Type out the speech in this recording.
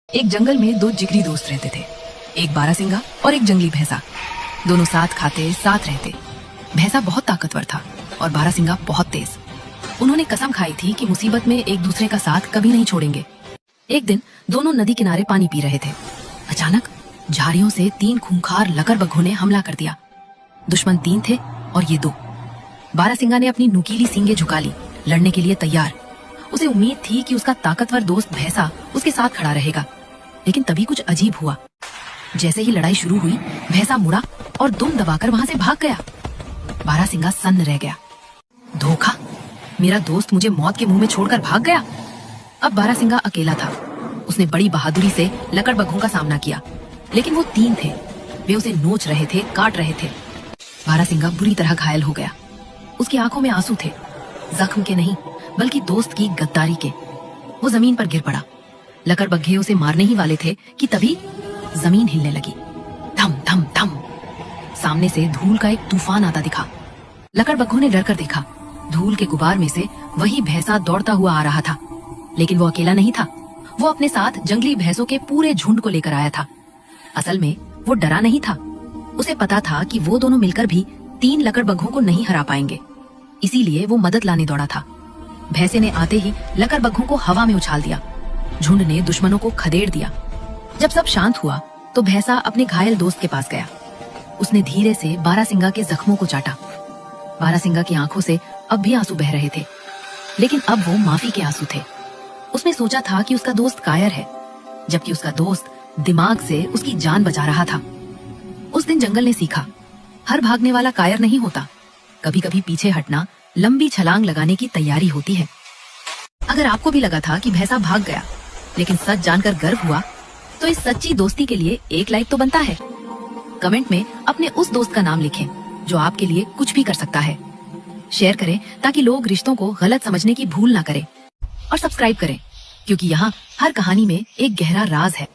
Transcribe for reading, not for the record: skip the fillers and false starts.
एक जंगल में दो जिगरी दोस्त रहते थे, एक बारहसिंगा और एक जंगली भैंसा। दोनों साथ खाते साथ रहते। भैंसा बहुत ताकतवर था और बारहसिंगा बहुत तेज। उन्होंने कसम खाई थी कि मुसीबत में एक दूसरे का साथ कभी नहीं छोड़ेंगे। एक दिन दोनों नदी किनारे पानी पी रहे थे। अचानक झाड़ियों से तीन खूंखार लकड़बग्घों ने हमला कर दिया। दुश्मन तीन थे और ये दो। बारहसिंगा ने अपनी नुकीली सींगें झुका ली, लड़ने के लिए तैयार। उसे उम्मीद थी कि उसका ताकतवर दोस्त भैंसा उसके साथ खड़ा रहेगा, लेकिन तभी कुछ अजीब हुआ। जैसे ही लड़ाई शुरू हुई, भैंसा मुड़ा और दुम दबाकर वहां से भाग गया। बारहसिंगा सन्न रह गया। धोखा! मेरा दोस्त मुझे मौत के मुंह में छोड़कर भाग गया। अब बारहसिंगा अकेला था। उसने बड़ी बहादुरी से लकड़बग्घों का सामना किया, लेकिन वो तीन थे। वे उसे नोच रहे थे, काट रहे थे। बारहसिंगा बुरी तरह घायल हो गया। उसकी आंखों में आंसू थे, जख्म के नहीं बल्कि दोस्त की गद्दारी के। वो जमीन पर गिर पड़ा। लकड़बग्घे उसे मारने ही वाले थे कि तभी जमीन हिलने लगी। धम धम धम। सामने से धूल का एक तूफान आता दिखा। लकड़बग्घों ने डरकर देखा। धूल के गुबार में से वही भैंसा दौड़ता हुआ आ रहा था, लेकिन वो अकेला नहीं था। वो अपने साथ जंगली भैंसों के पूरे झुंड को लेकर आया था। असल में वो डरा नहीं था। उसे पता था कि वो दोनों मिलकर भी तीन लकड़बग्घों को नहीं हरा पाएंगे, इसीलिए वो मदद लाने दौड़ा था। भैंसे ने आते ही लकड़बग्घों को हवा में उछाल दिया। झुंड ने दुश्मनों को खदेड़ दिया। जब सब शांत हुआ तो भैंसा अपने घायल दोस्त के पास गया। उसने धीरे से बारहसिंगा के जख्मों को चाटा। बारहसिंगा की आंखों से अब भी आंसू बह रहे थे, लेकिन अब वो माफी के आंसू थे। उसने सोचा था कि उसका दोस्त कायर है, जबकि उसका दोस्त दिमाग से उसकी जान बचा रहा था। उस दिन जंगल ने सीखा, हर भागने वाला कायर नहीं होता। कभी कभी पीछे हटना लंबी छलांग लगाने की तैयारी होती है। अगर आपको भी लगा था कि भैंसा भाग गया, लेकिन सच जानकर गर्व हुआ, तो इस सच्ची दोस्ती के लिए एक लाइक तो बनता है। कमेंट में अपने उस दोस्त का नाम लिखें जो आपके लिए कुछ भी कर सकता है। शेयर करें ताकि लोग रिश्तों को गलत समझने की भूल ना करें, और सब्सक्राइब करें क्योंकि यहाँ हर कहानी में एक गहरा राज है।